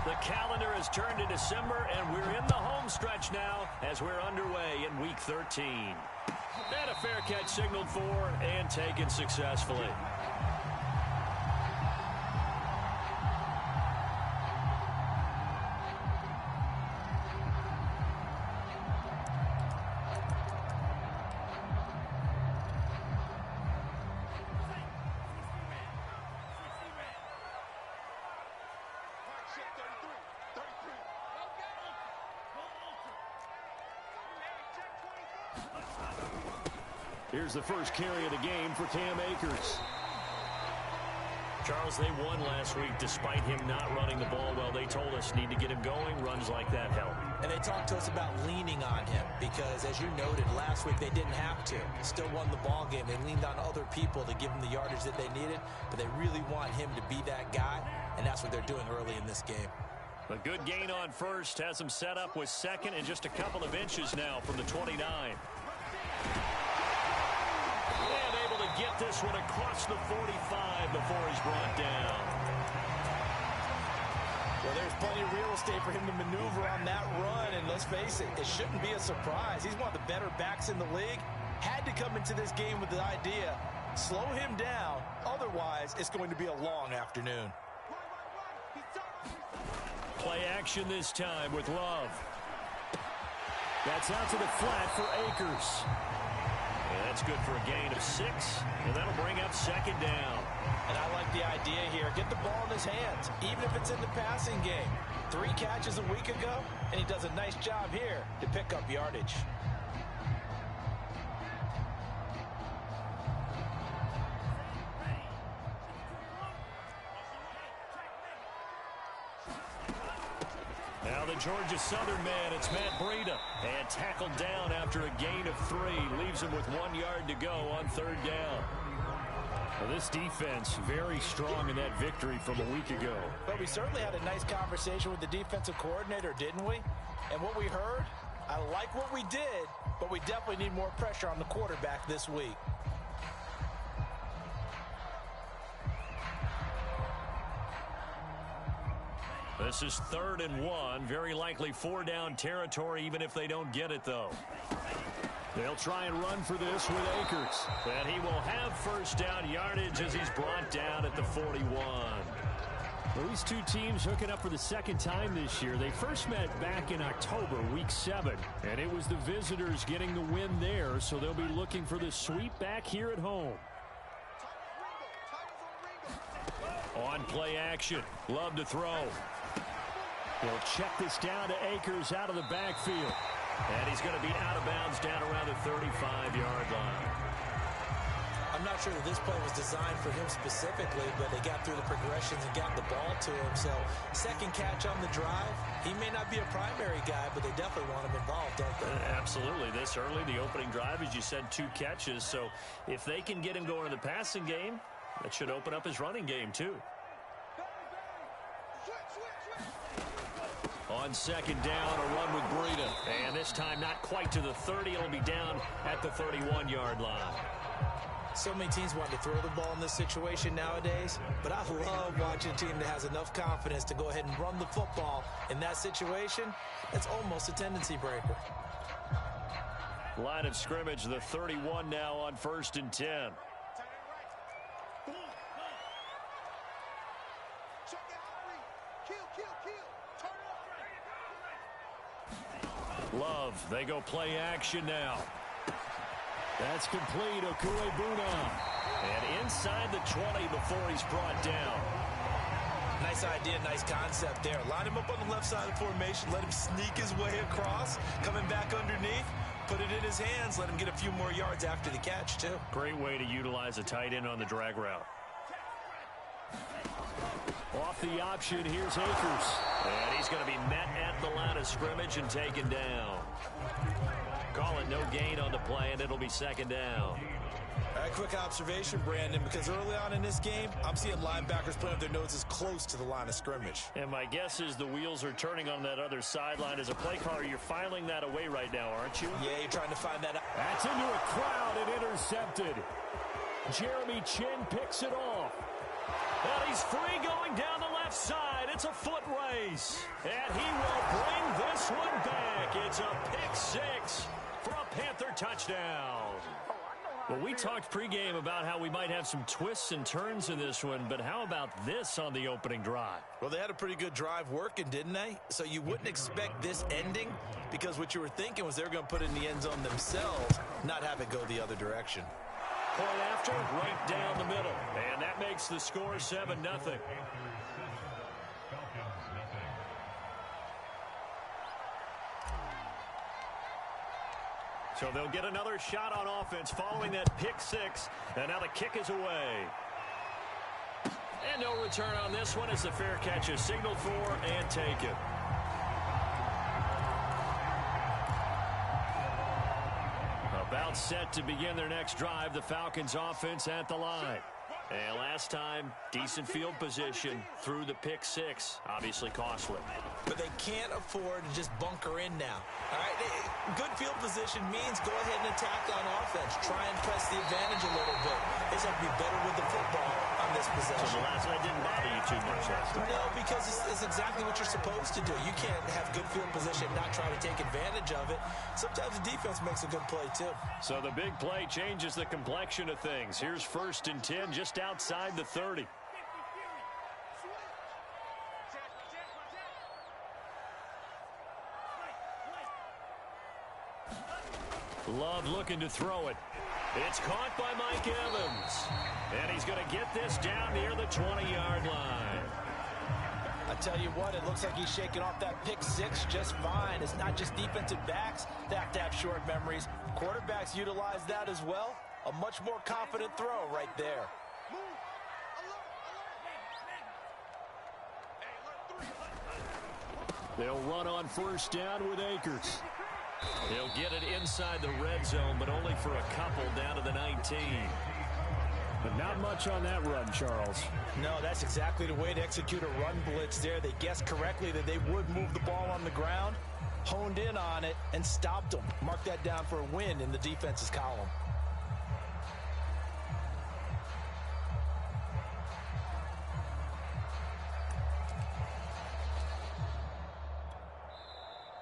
The calendar has turned to December, and we're in the home stretch now as we're underway in Week 13. And a fair catch signaled for and taken successfully. Here's the first carry of the game for Cam Akers. Charles, they won last week despite him not running the ball well. They told us need to get him going. Runs like that help. And they talked to us about leaning on him because, as you noted, last week they didn't have to. Still won the ball game. They leaned on other people to give them the yardage that they needed, but they really want him to be that guy, and that's what they're doing early in this game. A good gain on first has them set up with second and just a couple of inches now from the 29. And able to get this one across the 45 before he's brought down. Well, there's plenty of real estate for him to maneuver on that run, and let's face it, it shouldn't be a surprise. He's one of the better backs in the league. Had to come into this game with the idea, slow him down, otherwise it's going to be a long afternoon. Play action this time with Love. That's out to the flat for Akers. And that's good for a gain of 6, and that'll bring up second down. And I like the idea here. Get the ball in his hands, even if it's in the passing game. 3 catches a week ago, and he does a nice job here to pick up yardage. Now the Georgia Southern man, it's Matt Breida. And tackled down after a gain of 3. Leaves him with 1 yard to go on third down. Well, this defense very strong in that victory from a week ago. But we certainly had a nice conversation with the defensive coordinator, didn't we? And what we heard, I like what we did, but we definitely need more pressure on the quarterback this week. This is 3rd and 1. Very likely 4-down territory, even if they don't get it, though. They'll try and run for this with Akers. And he will have first down yardage as he's brought down at the 41. Well, these two teams hooking up for the second time this year. They first met back in October, Week 7. And it was the visitors getting the win there, so they'll be looking for the sweep back here at home. On play action. Love to throw. He'll check this down to Akers out of the backfield. And he's going to be out of bounds down around the 35-yard line. I'm not sure that this play was designed for him specifically, but they got through the progressions and got the ball to him. So, second catch on the drive. He may not be a primary guy, but they definitely want him involved, don't they? Absolutely. This early, the opening drive, as you said, 2 catches. So, if they can get him going in the passing game, that should open up his running game, too. On second down, a run with Breida. And this time not quite to the 30. It'll be down at the 31-yard line. So many teams want to throw the ball in this situation nowadays, but I love watching a team that has enough confidence to go ahead and run the football in that situation. It's almost a tendency breaker. Line of scrimmage, the 31 now on 1st and 10. Love, they go play action now. That's complete, Okuebuna. And inside the 20 before he's brought down. Nice idea, nice concept there. Line him up on the left side of the formation, let him sneak his way across, coming back underneath, put it in his hands, let him get a few more yards after the catch, too. Great way to utilize a tight end on the drag route. Off the option, here's Akers. And he's going to be met at the line of scrimmage and taken down. Call it no gain on the play, and it'll be second down. All right, quick observation, Brandon, because early on in this game, I'm seeing linebackers putting up their noses close to the line of scrimmage. And my guess is the wheels are turning on that other sideline. As a play caller, you're filing that away right now, aren't you? Yeah, you're trying to find that out. That's into a crowd and intercepted. Jeremy Chin picks it off. And he's free going down the left side And it's a foot race. And he will bring this one back. It's a pick six for a Panther touchdown. Well, we talked pregame about how we might have some twists and turns in this one, but how about this on the opening drive? Well, they had a pretty good drive working, didn't they? So you wouldn't expect this ending, because what you were thinking was they were going to put it in the end zone themselves, not have it go the other direction. Point after, right down the middle. And that makes the score 7-0. So they'll get another shot on offense following that pick six. And now the kick is away. And no return on this one as the fair catch is signaled for and taken. About set to begin their next drive, the Falcons offense at the line. And last time, decent field position through the pick six. Obviously costly. But they can't afford to just bunker in now. All right, good field position means go ahead and attack on offense. Try and press the advantage a little bit. They just have to be better with the football on this possession. So the last one didn't bother you too much last time? No, because it's exactly what you're supposed to do. You can't have good field position and not try to take advantage of it. Sometimes the defense makes a good play, too. So the big play changes the complexion of things. Here's 1st and 10 just outside the 30. Love looking to throw it. It's caught by Mike Evans. And he's going to get this down near the 20-yard line. I tell you what, it looks like he's shaking off that pick six just fine. It's not just defensive backs that have to have short memories. Quarterbacks utilize that as well. A much more confident throw right there. They'll run on 1st down with Akers. He'll get it inside the red zone, but only for a couple down to the 19. But not much on that run, Charles. No, that's exactly the way to execute a run blitz there. They guessed correctly that they would move the ball on the ground, honed in on it, and stopped them. Mark that down for a win in the defense's column.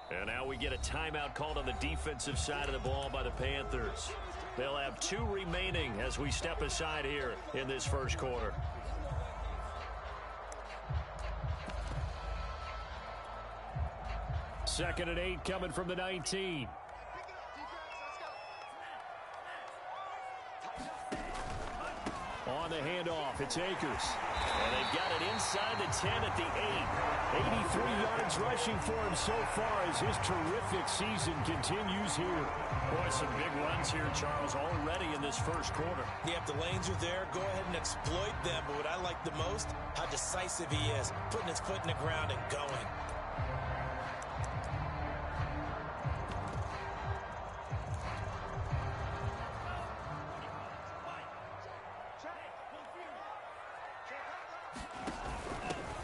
And now we get a timeout called on the defensive side of the ball by the Panthers. They'll have 2 remaining as we step aside here in this first quarter. Second and 8 coming from the 19. On the handoff, it's Akers. And they've got it inside the 10 at the 8. 83 yards rushing for him so far as his terrific season continues here. Boy, some big runs here, Charles, already in this first quarter. Yeah, if the lanes are there, go ahead and exploit them. But what I like the most, how decisive he is, putting his foot in the ground and going.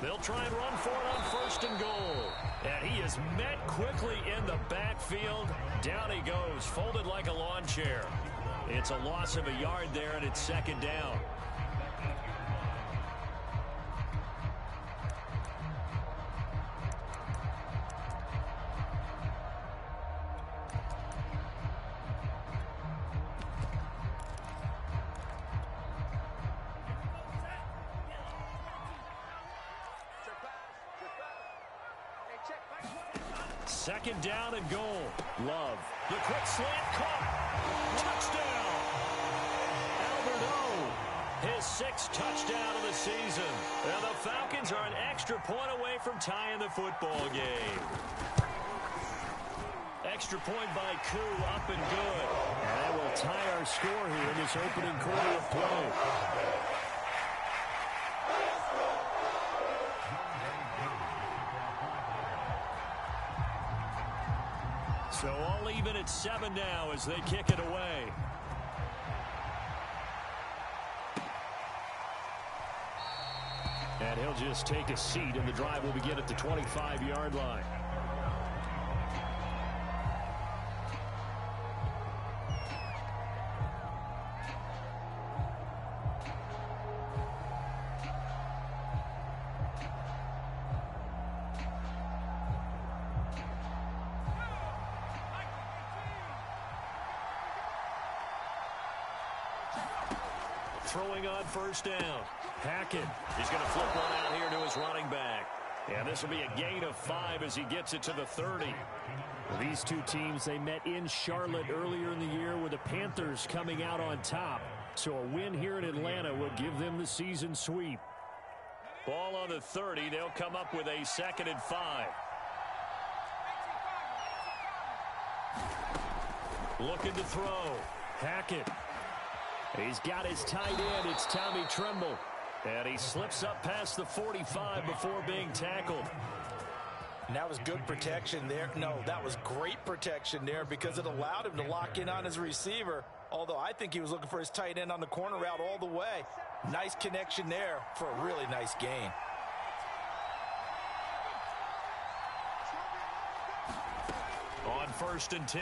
They'll try and run for it on 1st and goal. And he is met quickly in the backfield. Down he goes, folded like a lawn chair. It's a loss of a yard there, and it's 2nd down. Second down and goal. Love. The quick slant caught. Touchdown. Albert O. His 6th touchdown of the season. And the Falcons are an extra point away from tying the football game. Extra point by Koo, up and good. And that will tie our score here in this opening quarter of play. So all even at 7 now as they kick it away. And he'll just take a seat, and the drive will begin at the 25-yard line. throwing on first down. Hackett. He's going to flip one out here to his running back. And this will be a gain of 5 as he gets it to the 30. Well, these two teams, they met in Charlotte earlier in the year with the Panthers coming out on top. So a win here in Atlanta will give them the season sweep. Ball on the 30. They'll come up with a 2nd and 5. Looking to throw. Hackett. He's got his tight end. It's Tommy Tremble. And he slips up past the 45 before being tackled. And that was good protection there. No, that was great protection there because it allowed him to lock in on his receiver. Although I think he was looking for his tight end on the corner route all the way. Nice connection there for a really nice gain. On 1st and 10,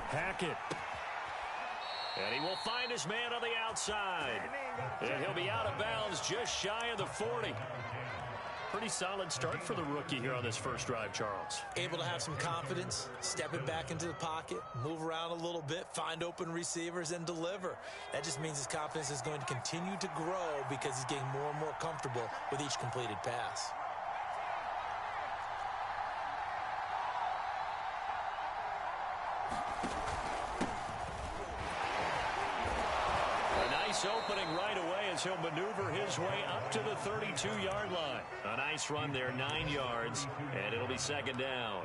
Hackett. And he will find his man on the outside. And he'll be out of bounds just shy of the 40. Pretty solid start for the rookie here on this first drive, Charles. Able to have some confidence, step it back into the pocket, move around a little bit, find open receivers, and deliver. That just means his confidence is going to continue to grow because he's getting more and more comfortable with each completed pass. Opening right away as he'll maneuver his way up to the 32-yard line. A nice run there, 9 yards, and it'll be 2nd down.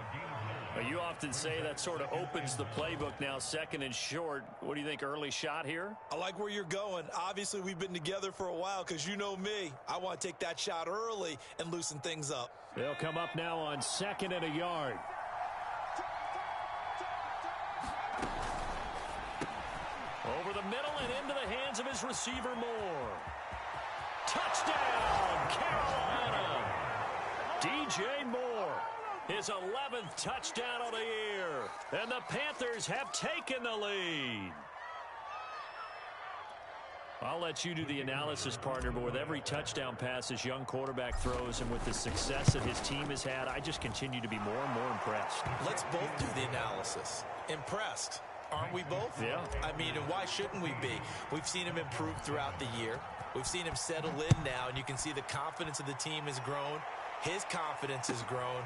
You often say that sort of opens the playbook now, 2nd and short. What do you think, early shot here? I like where you're going. Obviously, we've been together for a while because you know me. I want to take that shot early and loosen things up. They'll come up now on 2nd and a yard. Over the middle and into the hands of his receiver, Moore. Touchdown, Carolina! DJ Moore, his 11th touchdown of the year. And the Panthers have taken the lead. I'll let you do the analysis, partner, but with every touchdown pass this young quarterback throws and with the success that his team has had, I just continue to be more and more impressed. Let's both do the analysis. Impressed. Aren't we both? Yeah. I mean, and why shouldn't we be? We've seen him improve throughout the year. We've seen him settle in now, and you can see the confidence of the team has grown. His confidence has grown.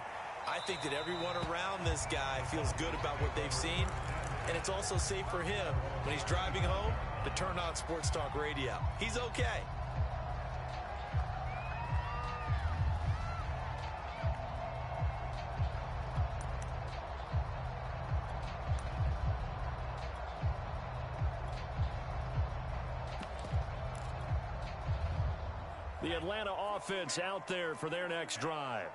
I think that everyone around this guy feels good about what they've seen, and it's also safe for him when he's driving home to turn on Sports Talk Radio. He's okay. The Atlanta offense out there for their next drive.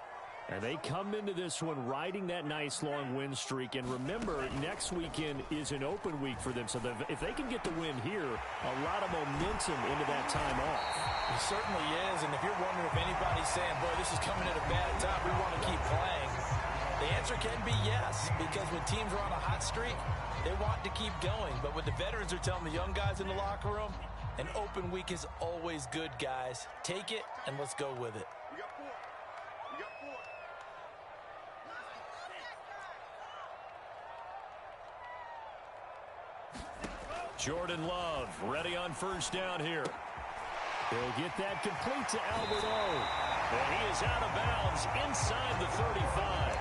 And they come into this one riding that nice long win streak. And remember, next weekend is an open week for them. So if they can get the win here, a lot of momentum into that time off. It certainly is. And if you're wondering if anybody's saying, boy, this is coming at a bad time, we want to keep playing, the answer can be yes. Because when teams are on a hot streak, they want to keep going. But what the veterans are telling the young guys in the locker room, an open week is always good, guys. Take it, and let's go with it. Jordan Love ready on first down here. He'll get that complete to Albert O. And he is out of bounds inside the 35.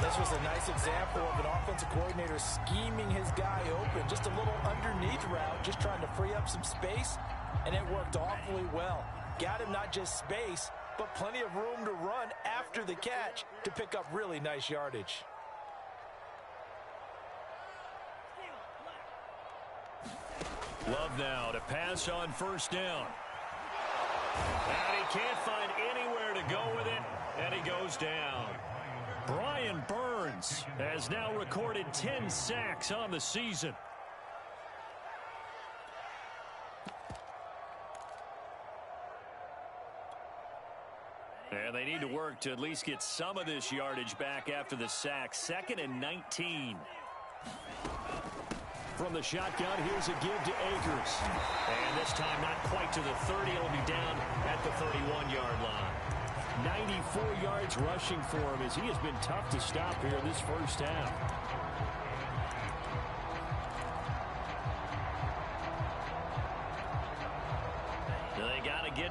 This was a nice example of an offensive coordinator scheming his guy open. Just a little underneath route, just trying to free up some space, and it worked awfully well. Got him not just space, but plenty of room to run after the catch to pick up really nice yardage. Love now to pass on first down. And he can't find anywhere to go with it, and he goes down. Brian Burns has now recorded 10 sacks on the season. And they need to work to at least get some of this yardage back after the sack. 2nd and 19. From the shotgun, here's a give to Akers. And this time not quite to the 30. It'll be down at the 31-yard line. 94 yards rushing for him as he has been tough to stop here this first half.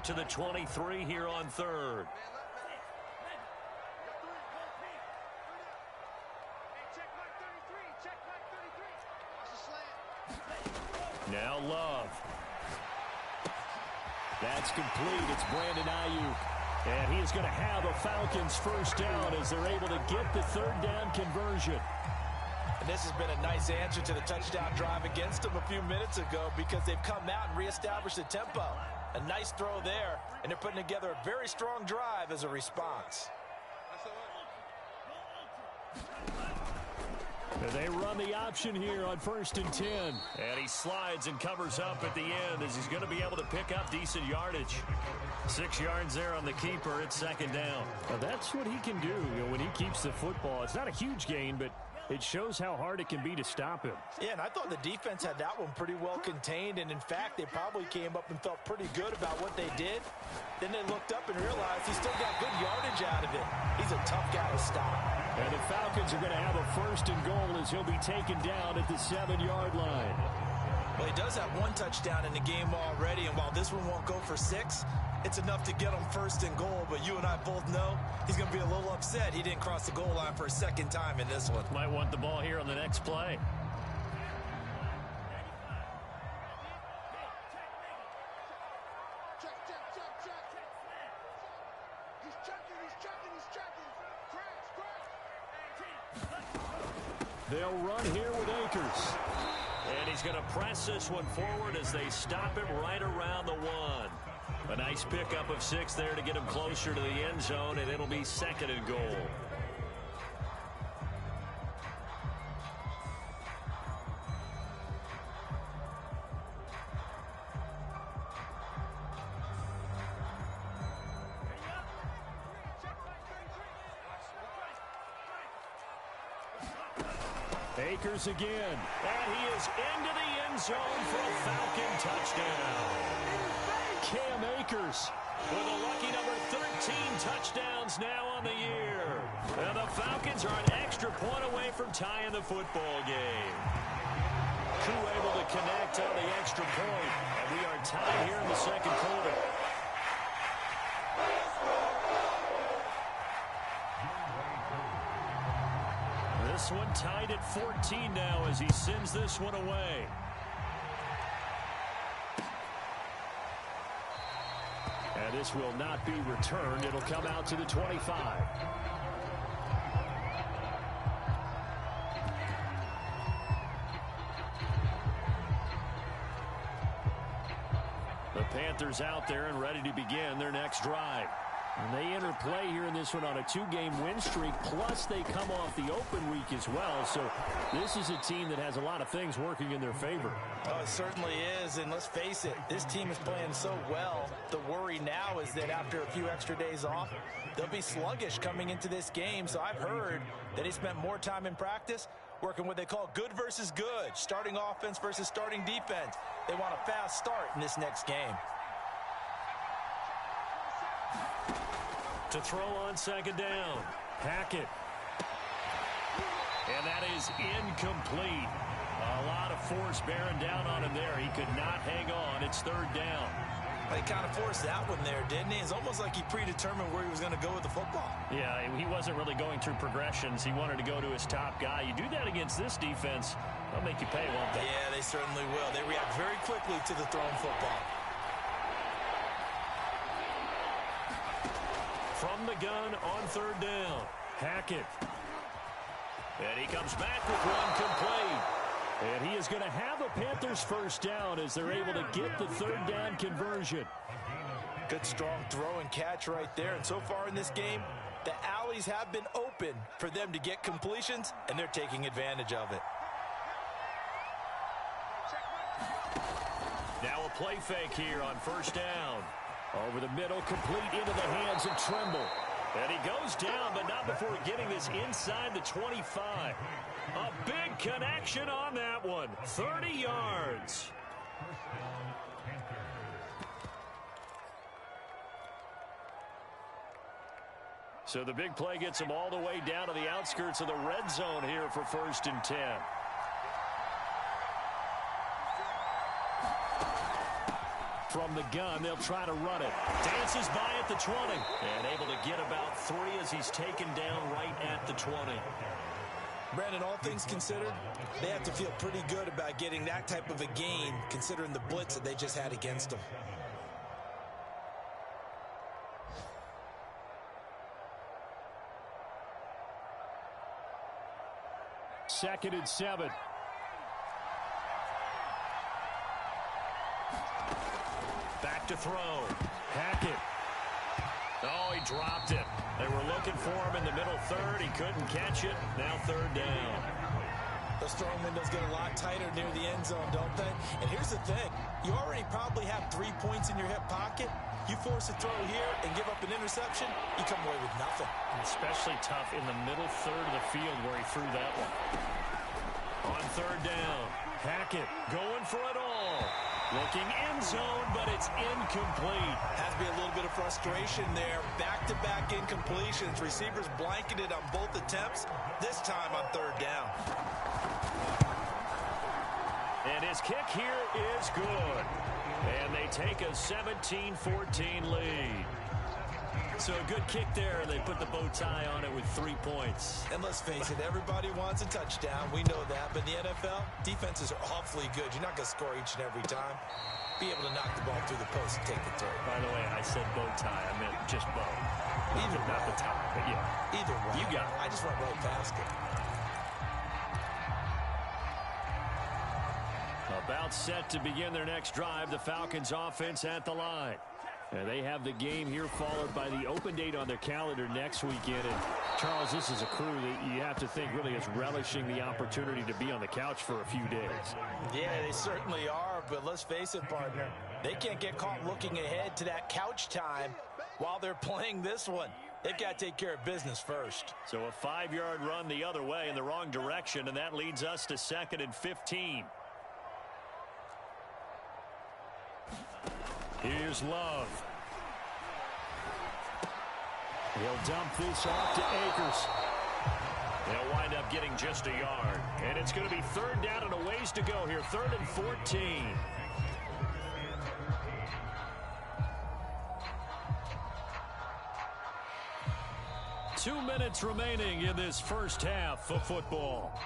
it to the 23 here on third. Now Love. That's complete. It's Brandon Ayuk. And he is going to have a Falcons first down as they're able to get the third down conversion. And this has been a nice answer to the touchdown drive against them a few minutes ago because they've come out and reestablished the tempo. A nice throw there, and they're putting together a very strong drive as a response. They run the option here on 1st and 10. And he slides and covers up at the end as he's going to be able to pick up decent yardage. 6 yards there on the keeper. It's second down. Now that's what he can do, when he keeps the football. It's not a huge gain, but it shows how hard it can be to stop him. Yeah, and I thought the defense had that one pretty well contained. And, in fact, they probably came up and felt pretty good about what they did. Then they looked up and realized he still got good yardage out of it. He's a tough guy to stop. And the Falcons are going to have a 1st and goal as he'll be taken down at the 7-yard line. Well, he does have 1 touchdown in the game already, and while this one won't go for 6, it's enough to get him 1st and goal. But you and I both know he's going to be a little upset he didn't cross the goal line for a second time in this one. Might want the ball here on the next play. They'll run here with Akers. And he's going to press this one forward as they stop him right around the 1. A nice pickup of 6 there to get him closer to the end zone, and it'll be 2nd and goal. Akers again, and he is into the end zone for a Falcon touchdown. Cam Akers with a lucky number 13 touchdowns now on the year. And the Falcons are an extra point away from tying the football game. Crew able to connect on the extra point, and we are tied here in the second quarter. This one tied at 14 now as he sends this one away. And this will not be returned. It'll come out to the 25. The Panthers out there and ready to begin their next drive. And they enter play here in this one on a 2-game win streak, plus they come off the open week as well. So this is a team that has a lot of things working in their favor. Oh, it certainly is, and let's face it, this team is playing so well. The worry now is that after a few extra days off, they'll be sluggish coming into this game. So I've heard that he spent more time in practice working what they call good versus good, starting offense versus starting defense. They want a fast start in this next game. To throw on second down. Hackett. And that is incomplete. A lot of force bearing down on him there. He could not hang on. It's 3rd down. He kind of forced that one there, didn't he? It's almost like he predetermined where he was going to go with the football. Yeah, he wasn't really going through progressions. He wanted to go to his top guy. You do that against this defense, they'll make you pay, won't they? Yeah, they certainly will. They react very quickly to the thrown football. From the gun on 3rd down. Hackett. And he comes back with one complete. And he is going to have a Panthers first down as they're able to get the 3rd down conversion. Good strong throw and catch right there. And so far in this game, the alleys have been open for them to get completions, and they're taking advantage of it. Now a play fake here on 1st down. Over the middle, complete into the hands of Tremble. And he goes down, but not before getting this inside the 25. A big connection on that one. 30 yards. So the big play gets him all the way down to the outskirts of the red zone here for 1st and 10. From the gun, they'll try to run it. Dances by at the 20. And able to get about 3 as he's taken down right at the 20. Brandon, all things considered, they have to feel pretty good about getting that type of a gain, considering the blitz that they just had against them. Second and 7. Back to throw. Hackett. Oh, he dropped it. They were looking for him in the middle third. He couldn't catch it. Now third down. Those throwing windows get a lot tighter near the end zone, don't they? And here's the thing. You already probably have 3 points in your hip pocket. You force a throw here and give up an interception, you come away with nothing. Especially tough in the middle third of the field where he threw that one. On third down, Hackett going for it all. Looking end zone, but it's incomplete. Has to be a little bit of frustration there. Back-to-back incompletions. Receivers blanketed on both attempts, this time on third down. And his kick here is good. And they take a 17-14 lead. So a good kick there, and they put the bow tie on it with 3 points. And let's face it, everybody wants a touchdown. We know that. But in the NFL, defenses are awfully good. You're not going to score each and every time. Be able to knock the ball through the post and take the throw. By the way, I said bow tie. I meant just bow. Not the tie, but yeah. Either way. You got it. I just went right past it. About set to begin their next drive, the Falcons offense at the line. And they have the game here followed by the open date on their calendar next weekend. And Charles, this is a crew that you have to think really is relishing the opportunity to be on the couch for a few days. Yeah, they certainly are, but let's face it, partner. They can't get caught looking ahead to that couch time while they're playing this one. They've got to take care of business first. So a 5-yard run the other way in the wrong direction, and that leads us to 2nd and 15. Here's Love. He'll dump this off to Akers. They'll wind up getting just a yard. And it's going to be third down and a ways to go here. 3rd and 14. Two minutes remaining in this first half of football.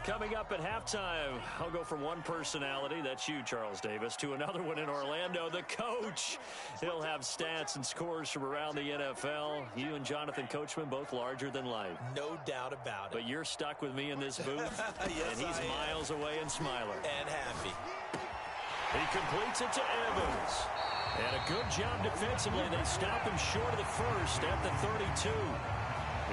Coming up at halftime, I'll go from one personality, that's you, Charles Davis, to another one in Orlando, the coach. He'll have stats and scores from around the NFL. You and Jonathan Coachman, both larger than life. No doubt about it. But you're stuck with me in this booth, yes, and he's miles away and smiling. And happy. He completes it to Evans. And a good job defensively. They stop him short of the first at the 32.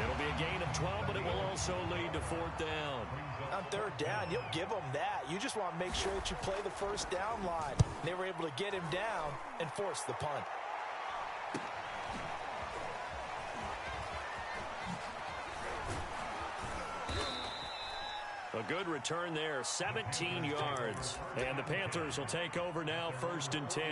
It'll be a gain of 12, but it will also lead to 4th down. On third down, you'll give them that. You just want to make sure that you play the first down line. They were able to get him down and force the punt. A good return there, 17 yards. And the Panthers will take over now, 1st and 10.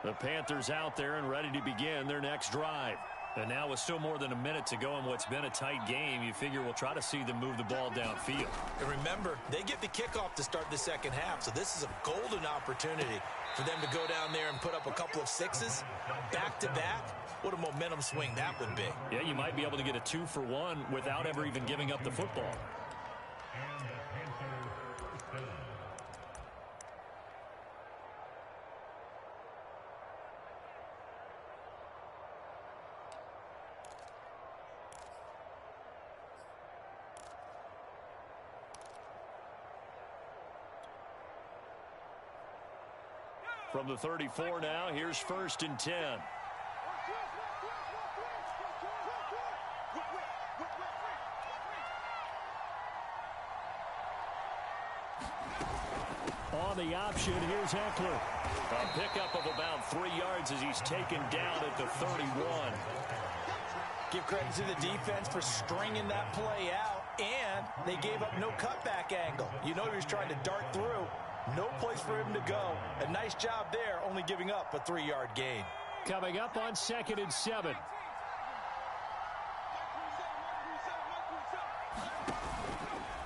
The Panthers out there and ready to begin their next drive. And now with still more than a minute to go in what's been a tight game, you figure we'll try to see them move the ball downfield. And remember, they get the kickoff to start the second half, so this is a golden opportunity for them to go down there and put up a couple of sixes back-to-back. What a momentum swing that would be. Yeah, you might be able to get a 2-for-1 without ever even giving up the football. From the 34 now, here's 1st and 10. On the option, here's Eckler. A pickup of about 3 yards as he's taken down at the 31. Give credit to the defense for stringing that play out, and they gave up no cutback angle. You know he was trying to dart through. No place for him to go. A nice job there, only giving up a 3-yard gain. Coming up on 2nd and 7.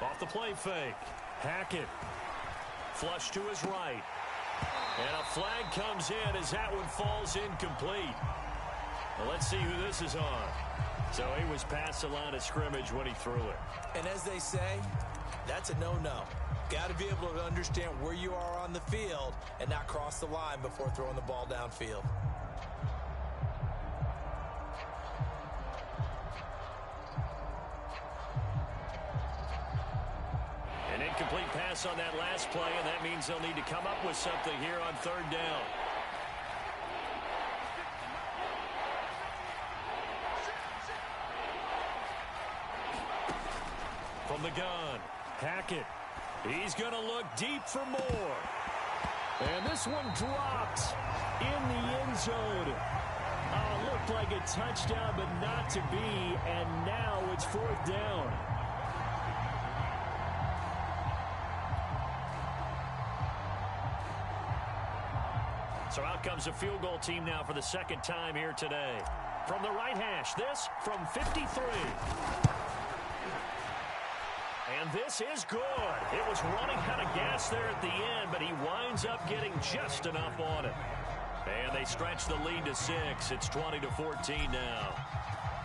Off the play fake. Hackett. Flush to his right. And a flag comes in as that one falls incomplete. Well, let's see who this is on. So he was past the line of scrimmage when he threw it. And as they say, that's a no-no. Got to be able to understand where you are on the field and not cross the line before throwing the ball downfield. An incomplete pass on that last play, and that means they'll need to come up with something here on 3rd down. From the gun, Hackett. He's going to look deep for more. And this one dropped in the end zone. Looked like a touchdown, but not to be. And now it's 4th down. So out comes a field goal team now for the 2nd time here today. From the right hash, this from 53. And this is good. It was running out of gas there at the end, but he winds up getting just enough on it. And they stretch the lead to 6. It's 20-14 now.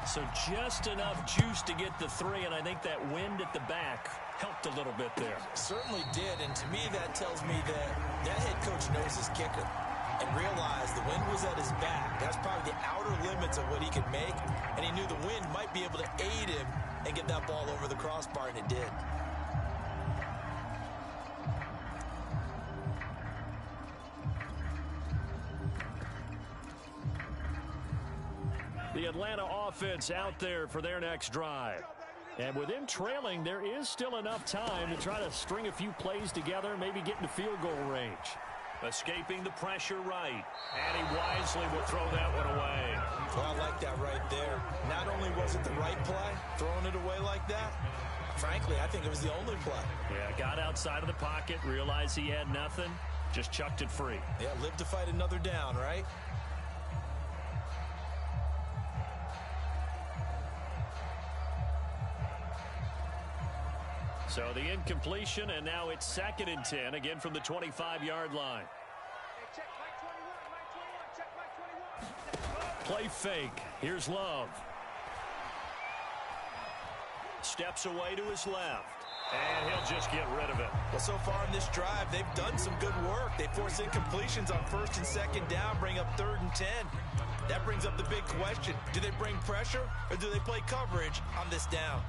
So just enough juice to get the 3, and I think that wind at the back helped a little bit there. Certainly did, and to me that tells me that head coach knows his kicker and realized the wind was at his back. That's probably the outer limits of what he could make, and he knew the wind might be able to aid him and get that ball over the crossbar, and it did. The Atlanta offense out there for their next drive. And with them trailing, there is still enough time to try to string a few plays together, maybe get into field goal range. Escaping the pressure right. And he wisely will throw that one away. Well, I like that right there. Not only was it the right play, throwing it away like that, frankly, I think it was the only play. Yeah, got outside of the pocket, realized he had nothing, just chucked it free. Yeah, live to fight another down, right? So the incompletion, and now it's 2nd and 10, again from the 25-yard line. Play fake. Here's Love. Steps away to his left. And he'll just get rid of it. Well, so far in this drive, they've done some good work. They force incompletions on 1st and 2nd down, bring up 3rd and 10. That brings up the big question. Do they bring pressure, or do they play coverage on this down?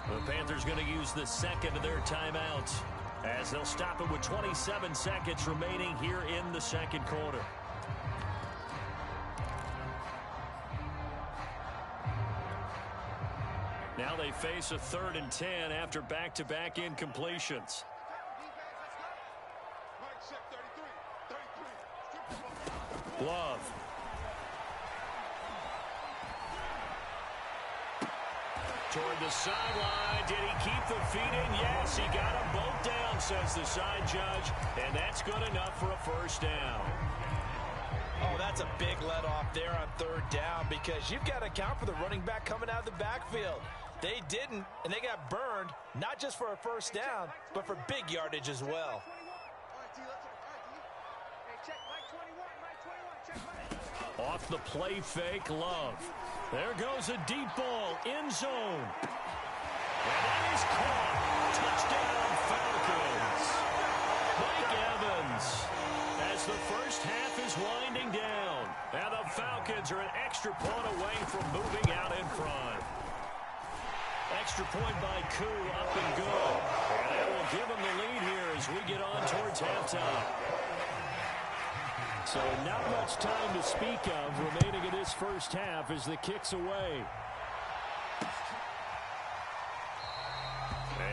The Panthers going to use the 2nd of their timeouts as they'll stop it with 27 seconds remaining here in the 2nd quarter. Now they face a 3rd and 10 after back-to-back incompletions. Love. Toward the sideline. Did he keep the feet in? Yes, he got them both down, says the side judge. And that's good enough for a 1st down. Oh, that's a big let off there on 3rd down because you've got to account for the running back coming out of the backfield. They didn't, and they got burned, not just for a 1st down, but for big yardage as well. Off the play fake, Love. There goes a deep ball, end zone. And that is caught. Touchdown, Falcons. Mike Evans, as the 1st half is winding down. And the Falcons are an extra point away from moving out in front. Extra point by Koo, up and good. And that will give them the lead here as we get on towards halftime. So not much time to speak of remaining in this first half as the kick's away.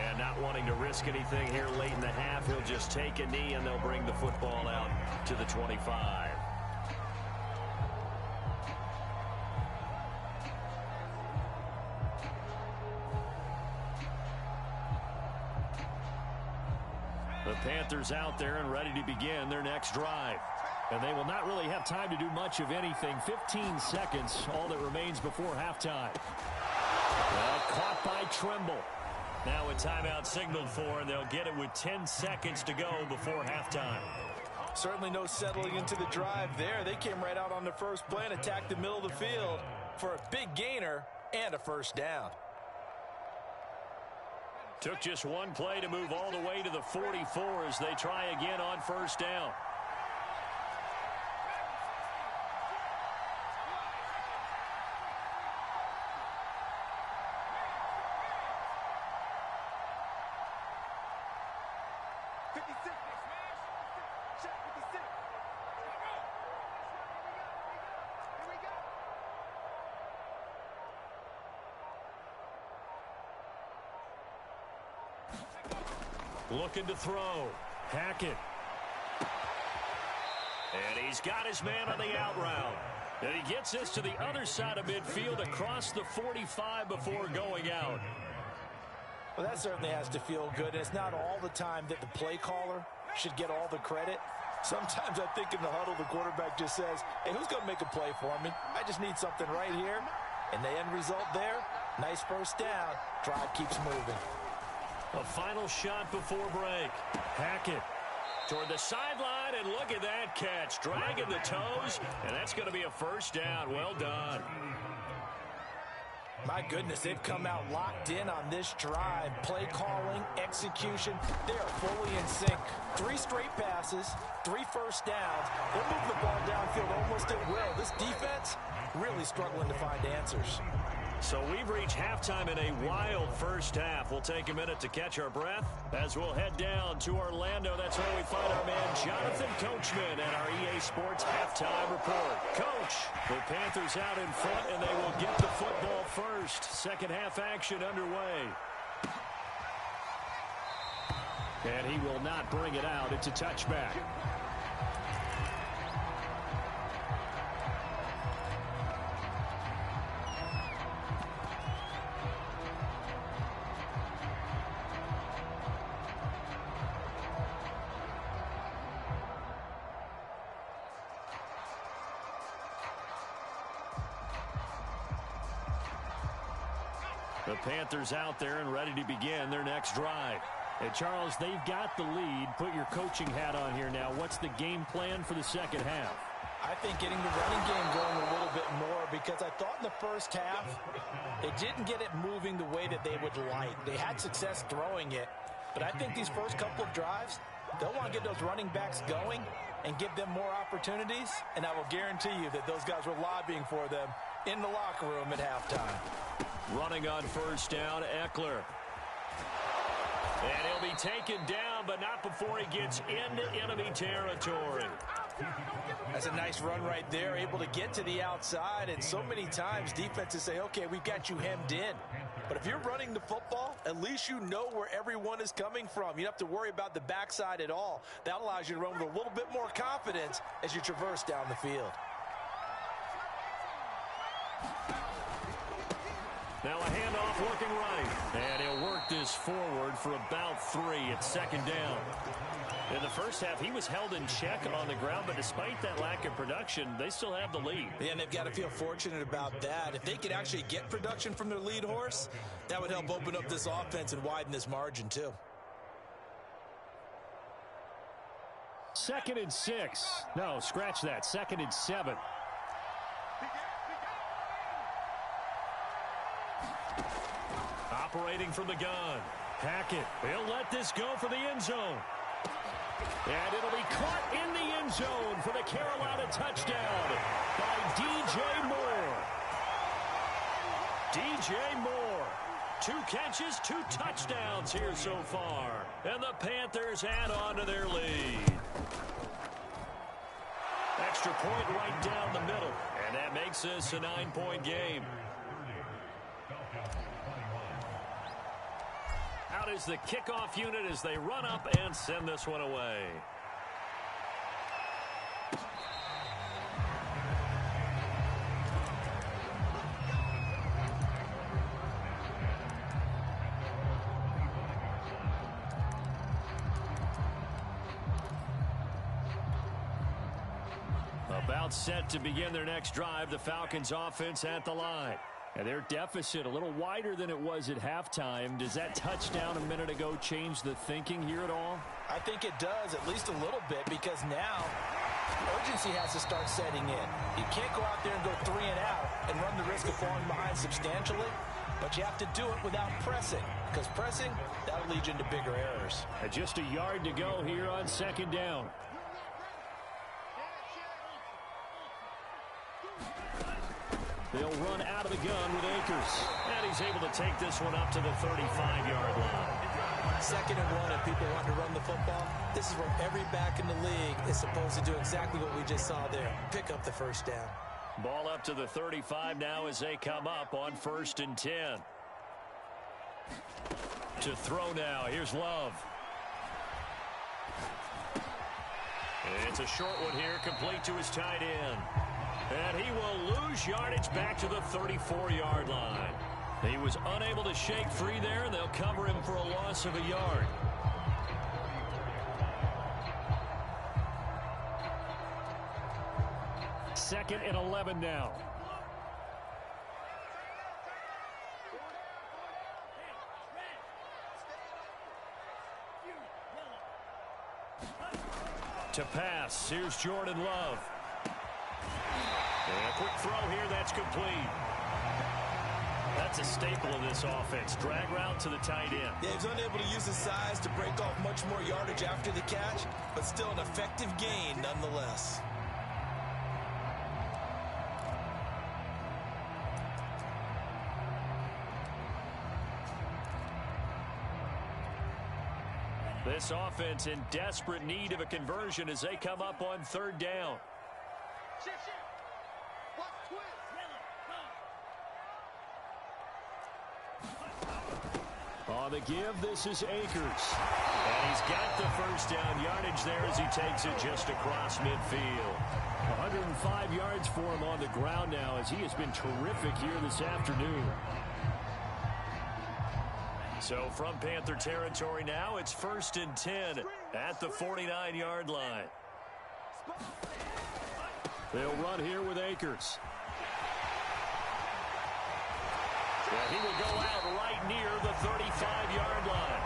And not wanting to risk anything here late in the half, he'll just take a knee and they'll bring the football out to the 25. The Panthers out there and ready to begin their next drive. And they will not really have time to do much of anything. 15 seconds, all that remains before halftime. Caught by Trimble. Now a timeout signaled for, and they'll get it with 10 seconds to go before halftime. Certainly no settling into the drive there. They came right out on the first play and attacked the middle of the field for a big gainer and a first down. Took just one play to move all the way to the 44 as they try again on first down. Looking to throw. Hackett. And he's got his man on the out route. And he gets this to the other side of midfield across the 45 before going out. Well, that certainly has to feel good. It's not all the time that the play caller should get all the credit. Sometimes I think in the huddle, the quarterback just says, hey, who's going to make a play for me? I just need something right here. And the end result there, nice first down. Drive keeps moving. A final shot before break. Hackett toward the sideline, and look at that catch. Dragging the toes, and that's going to be a first down. Well done. My goodness, they've come out locked in on this drive. Play calling, execution, they are fully in sync. 3 straight passes, 3 first downs. They'll move the ball downfield almost at will. This defense really struggling to find answers. So we've reached halftime in a wild first half. We'll take a minute to catch our breath as we'll head down to Orlando. That's where we find our man Jonathan Coachman and our EA Sports halftime report. Coach, the Panthers out in front, and they will get the football first. Second half action underway. And he will not bring it out. It's a touchback. The Panthers out there and ready to begin their next drive. And Charles, they've got the lead. Put your coaching hat on here now. What's the game plan for the second half? I think getting the running game going a little bit more, because I thought in the first half they didn't get it moving the way that they would like. They had success throwing it, but I think these first couple of drives, they'll want to get those running backs going and give them more opportunities, and I will guarantee you that those guys were lobbying for them in the locker room at halftime. Running on first down, Eckler. And he'll be taken down, but not before he gets into enemy territory. That's a nice run right there, able to get to the outside, and so many times defenses say, okay, we've got you hemmed in. But if you're running the football, at least you know where everyone is coming from. You don't have to worry about the backside at all. That allows you to run with a little bit more confidence as you traverse down the field. Now a handoff looking right. And he'll work this forward for about 3. It's second down. In the first half, he was held in check on the ground, but despite that lack of production, they still have the lead. Yeah, and they've got to feel fortunate about that. If they could actually get production from their lead horse, that would help open up this offense and widen this margin too. 2nd and 6. No, scratch that. 2nd and 7. Operating from the gun. Hackett. He'll let this go for the end zone. And it'll be caught in the end zone for the Carolina touchdown by DJ Moore. DJ Moore 2 catches, 2 touchdowns here so far. And the Panthers add on to their lead. Extra point right down the middle. And that makes this a 9-point game. Out is the kickoff unit as they run up and send this one away. About set to begin their next drive, the Falcons offense at the line. And their deficit a little wider than it was at halftime. Does that touchdown a minute ago change the thinking here at all? I think it does, at least a little bit, because now urgency has to start setting in. You can't go out there and go 3 and out and run the risk of falling behind substantially, but you have to do it without pressing, because pressing, that'll lead you into bigger errors. And just a yard to go here on 2nd down. They'll run out of the gun with Akers. And he's able to take this one up to the 35-yard line. 2nd and 1, and people want to run the football. This is where every back in the league is supposed to do exactly what we just saw there. Pick up the 1st down. Ball up to the 35 now as they come up on 1st and 10. To throw now. Here's Love. It's a short one here, complete to his tight end. And he will lose yardage back to the 34-yard line. He was unable to shake free there, and they'll cover him for a loss of a yard. Second and 11 now. To pass, here's Jordan Love. And a quick throw here, that's complete. That's a staple of this offense. Drag route to the tight end. Yeah, he's unable to use his size to break off much more yardage after the catch, but still an effective gain nonetheless. This offense in desperate need of a conversion as they come up on 3rd down. On the give, this is Akers. And he's got the 1st down yardage there as he takes it just across midfield. 105 yards for him on the ground now as he has been terrific here this afternoon. So from Panther territory now, it's 1st and 10 at the 49-yard line. They'll run here with Akers. And he will go out right near the 35-yard line.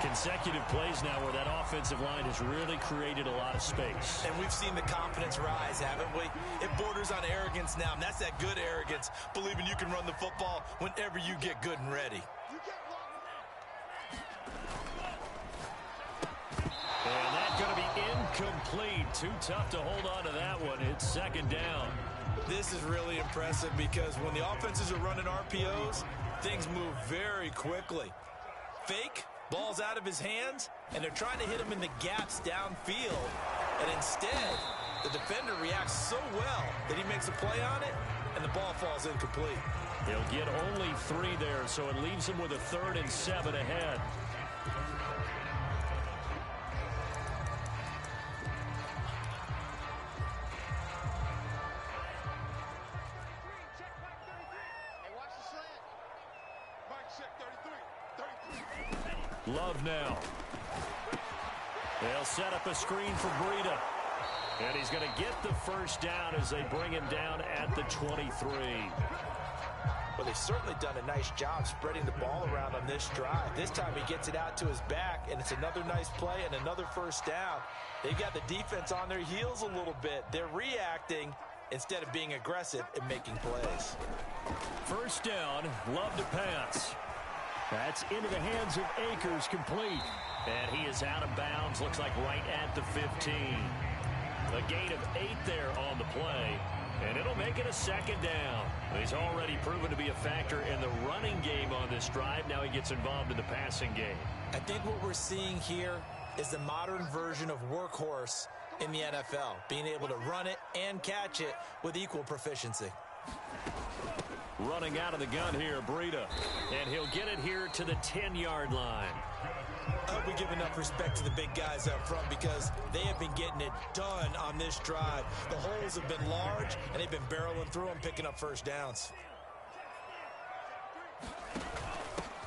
Consecutive plays now where that offensive line has really created a lot of space. And we've seen the confidence rise, haven't we? It borders on arrogance now, and that's that good arrogance, believing you can run the football whenever you get good and ready. And that's going to be incomplete. Too tough to hold on to that one. It's 2nd down. This is really impressive because when the offenses are running RPOs, things move very quickly. Fake, ball's out of his hands, and they're trying to hit him in the gaps downfield. And instead, the defender reacts so well that he makes a play on it, and the ball falls incomplete. He'll get only 3 there, so it leaves him with a 3rd and 7 ahead. Love now. They'll set up a screen for Breida. And he's going to get the 1st down as they bring him down at the 23. Well, they've certainly done a nice job spreading the ball around on this drive. This time he gets it out to his back, and it's another nice play and another 1st down. They've got the defense on their heels a little bit. They're reacting instead of being aggressive and making plays. 1st down, Love to pass. That's into the hands of Akers, complete. And he is out of bounds, looks like right at the 15. A gain of 8 there on the play. And it'll make it a second down. He's already proven to be a factor in the running game on this drive. Now he gets involved in the passing game. I think what we're seeing here is the modern version of workhorse in the NFL, being able to run it and catch it with equal proficiency. Running out of the gun here, Breida. And he'll get it here to the 10-yard line. I hope we give enough respect to the big guys up front because they have been getting it done on this drive. The holes have been large, and they've been barreling through them, picking up first downs.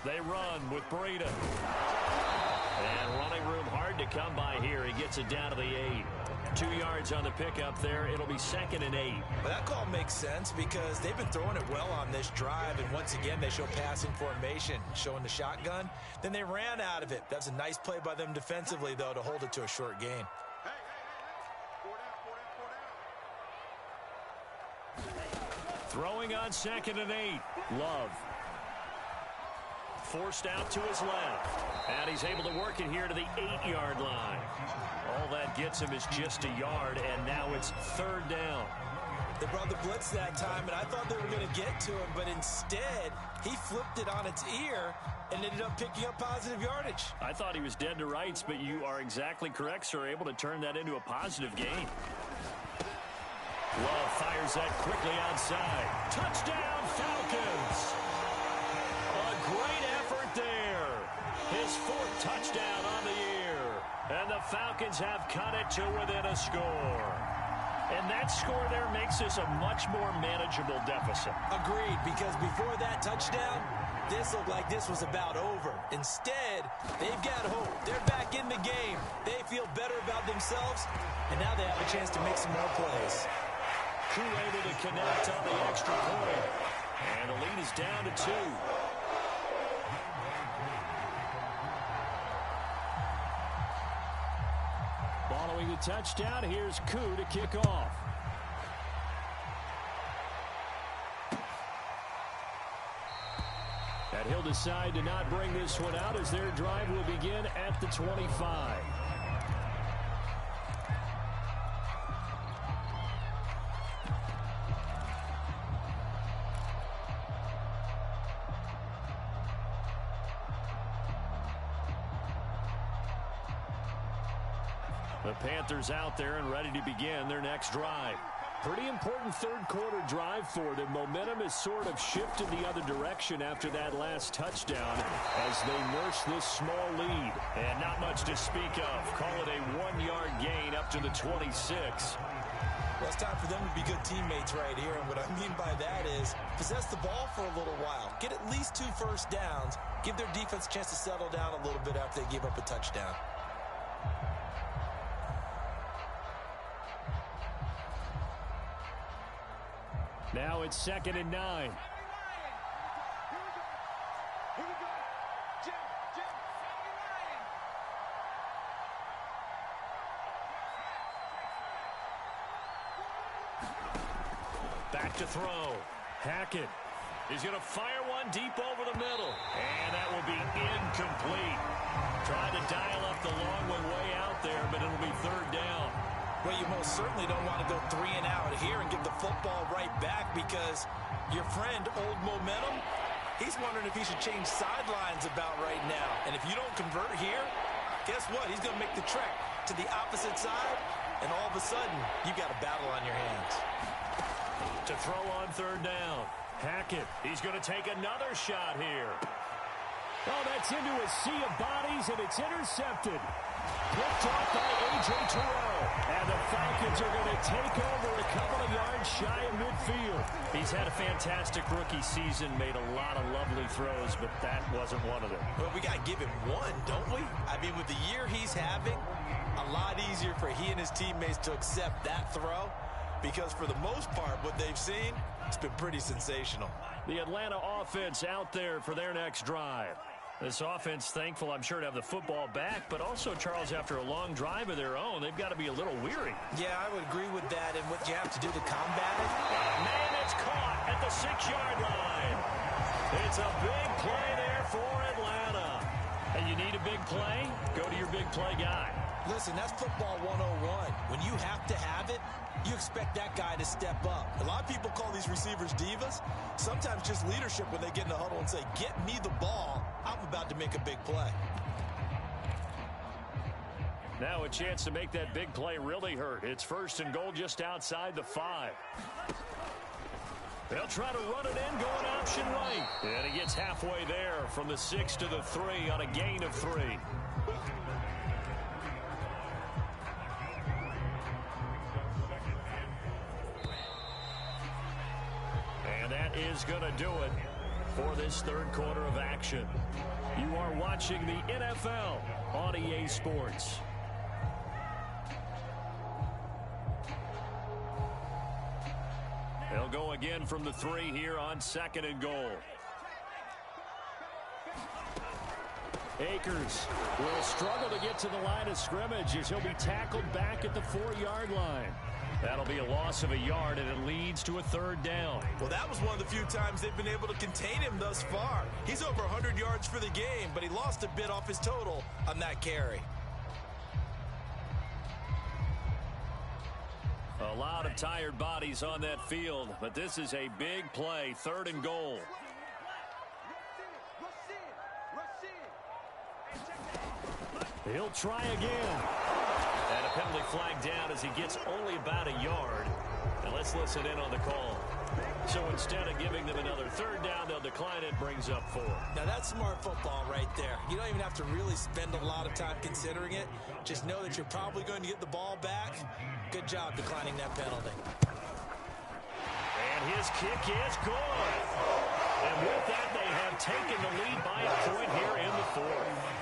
They run with Breida. And running room hard to come by here. He gets it down to the 8. 2 yards on the pickup there. It'll be 2nd and 8. Well, that call makes sense because they've been throwing it well on this drive, and once again they show passing formation, showing the shotgun. Then they ran out of it. That's a nice play by them defensively, though, to hold it to a short gain. Throwing on 2nd and 8. Love. Forced out to his left. And he's able to work it here to the 8-yard line. All that gets him is just a yard, and now it's 3rd down. They brought the blitz that time, and I thought they were going to get to him, but instead, he flipped it on its ear and ended up picking up positive yardage. I thought he was dead to rights, but you are exactly correct, sir. Able to turn that into a positive gain. Love fires that quickly outside. Touchdown, Falcons! A great effort there. His 4th touchdown on the year. And the Falcons have cut it to within a score. And that score there makes this a much more manageable deficit. Agreed, because before that touchdown, this looked like this was about over. Instead, they've got hope. They're back in the game. They feel better about themselves, and now they have a chance to make some more plays. Koo able to connect on the extra point. And the lead is down to 2. Following the touchdown, here's Koo to kick off. And he'll decide to not bring this one out as their drive will begin at the 25. The Panthers out there and ready to begin their next drive. Pretty important third-quarter drive for them. Momentum has sort of shifted the other direction after that last touchdown as they nurse this small lead. And not much to speak of. Call it a 1-yard gain up to the 26. Well, it's time for them to be good teammates right here. And what I mean by that is possess the ball for a little while. Get at least 2 first downs. Give their defense a chance to settle down a little bit after they give up a touchdown. Now it's 2nd and 9. Back to throw. Hackett. He's going to fire one deep over the middle. And that will be incomplete. Trying to dial up the long one way out there, but it'll be 3rd down. Well, you most certainly don't want to go 3 and out here and give the football right back because your friend, Old Momentum, he's wondering if he should change sidelines about right now. And if you don't convert here, guess what? He's going to make the trek to the opposite side, and all of a sudden, you've got a battle on your hands. To throw on 3rd down. Hackett, he's going to take another shot here. Oh, that's into a sea of bodies, and it's intercepted. Picked off by A.J. Terrell. And the Falcons are going to take over a couple of yards shy of midfield. He's had a fantastic rookie season, made a lot of lovely throws, but that wasn't one of them. Well, we got to give him one, don't we? I mean, with the year he's having, a lot easier for he and his teammates to accept that throw because for the most part, what they've seen, it's been pretty sensational. The Atlanta offense out there for their next drive. This offense thankful, I'm sure, to have the football back, but also, Charles, after a long drive of their own, they've got to be a little weary. Yeah, I would agree with that, and what you have to do to combat it. Man, it's caught at the 6-yard line. It's a big play there for Atlanta. And you need a big play? Go to your big play guy. Listen, that's football 101. When you have to have it, you expect that guy to step up. A lot of people call these receivers divas. Sometimes just leadership when they get in the huddle and say, get me the ball. I'm about to make a big play. Now a chance to make that big play really hurt. It's 1st and goal just outside the 5. They'll try to run it in, going option right. And he gets halfway there from the 6 to the 3 on a gain of 3. And that is going to do it for this 3rd quarter of action. You are watching the NFL on EA Sports. They'll go again from the 3 here on 2nd and goal. Akers will struggle to get to the line of scrimmage as he'll be tackled back at the 4-yard line. That'll be a loss of a yard, and it leads to a 3rd down. Well, that was one of the few times they've been able to contain him thus far. He's over 100 yards for the game, but he lost a bit off his total on that carry. A lot of tired bodies on that field, but this is a big play, 3rd and goal. He'll try again. And a penalty flag down as he gets only about a yard. And let's listen in on the call. So instead of giving them another 3rd down, they'll decline it, brings up 4. Now that's smart football right there. You don't even have to really spend a lot of time considering it. Just know that you're probably going to get the ball back. Good job declining that penalty. And his kick is good. And with that, they have taken the lead by a point here in the 4th.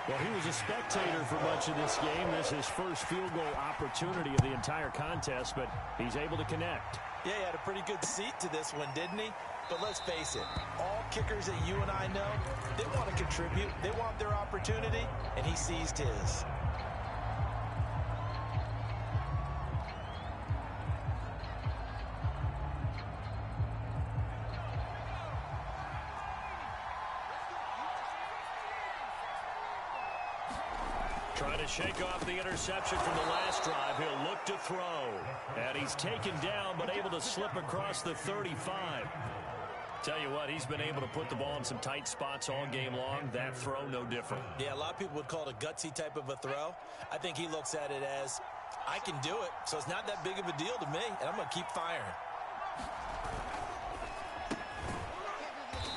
Well, he was a spectator for much of this game. This is his first field goal opportunity of the entire contest, but he's able to connect. Yeah, he had a pretty good seat to this one, didn't he? But let's face it, all kickers that you and I know, they want to contribute. They want their opportunity, and he seized his. Trying to shake off the interception from the last drive. He'll look to throw. And he's taken down, but able to slip across the 35. Tell you what, he's been able to put the ball in some tight spots all game long. That throw, no different. Yeah, a lot of people would call it a gutsy type of a throw. I think he looks at it as, I can do it, so it's not that big of a deal to me, and I'm going to keep firing.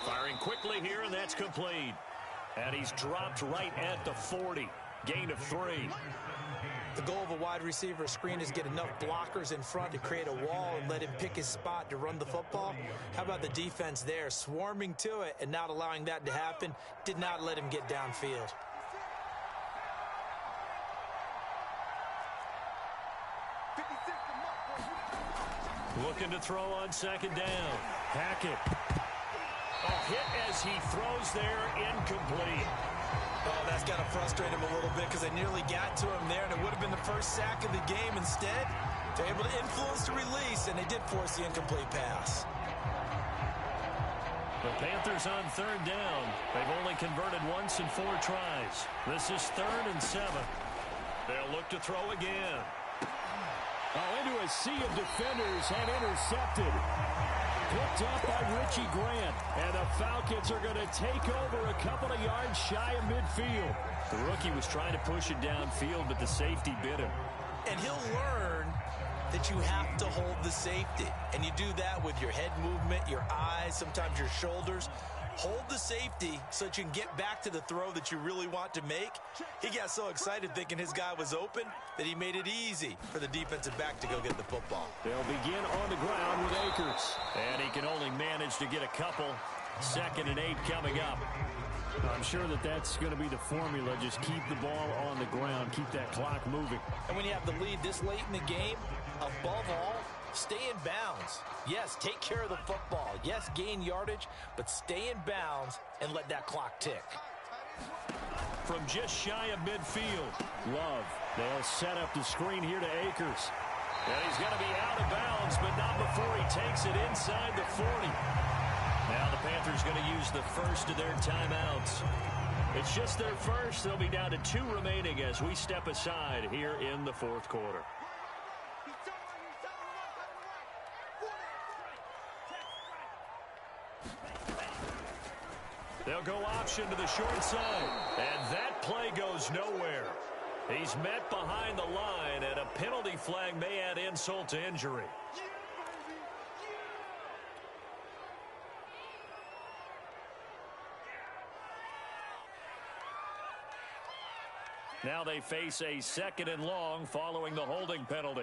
Firing quickly here, and that's complete. And he's dropped right at the 40. Gain of 3. The goal of a wide receiver screen is get enough blockers in front to create a wall and let him pick his spot to run the football. How about the defense there, swarming to it and not allowing that to happen? Did not let him get downfield. Looking to throw on 2nd down. Hackett. A hit as he throws there, incomplete. Oh, that's got to frustrate him a little bit because they nearly got to him there, and it would have been the first sack of the game. Instead, they're able to influence the release, and they did force the incomplete pass. The Panthers on 3rd down. They've only converted once in 4 tries. This is 3rd and 7. They'll look to throw again. Oh, into a sea of defenders and intercepted. Picked up by Richie Grant. And the Falcons are going to take over a couple of yards shy of midfield. The rookie was trying to push it downfield, but the safety bit him. And he'll learn that you have to hold the safety. And you do that with your head movement, your eyes, sometimes your shoulders. Hold the safety so that you can get back to the throw that you really want to make. He got so excited thinking his guy was open that he made it easy for the defensive back to go get the football. They'll begin on the ground with Akers. And he can only manage to get a couple. 2nd and 8 coming up. I'm sure that that's going to be the formula. Just keep the ball on the ground. Keep that clock moving. And when you have the lead this late in the game, above all, stay in bounds. Yes, take care of the football. Yes, gain yardage, but stay in bounds and let that clock tick. From just shy of midfield. Love. They'll set up the screen here to Akers. And he's going to be out of bounds, but not before he takes it inside the 40. Now the Panthers going to use the first of their timeouts. It's just their first. They'll be down to 2 remaining as we step aside here in the fourth quarter. They'll go option to the short side, and that play goes nowhere. He's met behind the line, and a penalty flag may add insult to injury. Now they face a 2nd and long following the holding penalty.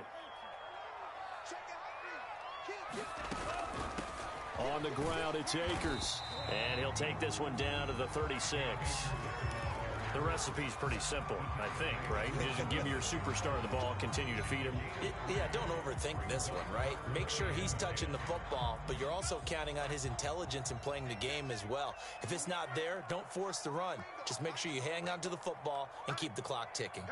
On the ground, it's Akers. And he'll take this one down to the 36. The recipe's pretty simple, I think, right? Just give your superstar the ball, continue to feed him. Yeah, don't overthink this one, right? Make sure he's touching the football, but you're also counting on his intelligence in playing the game as well. If it's not there, don't force the run. Just make sure you hang on to the football and keep the clock ticking.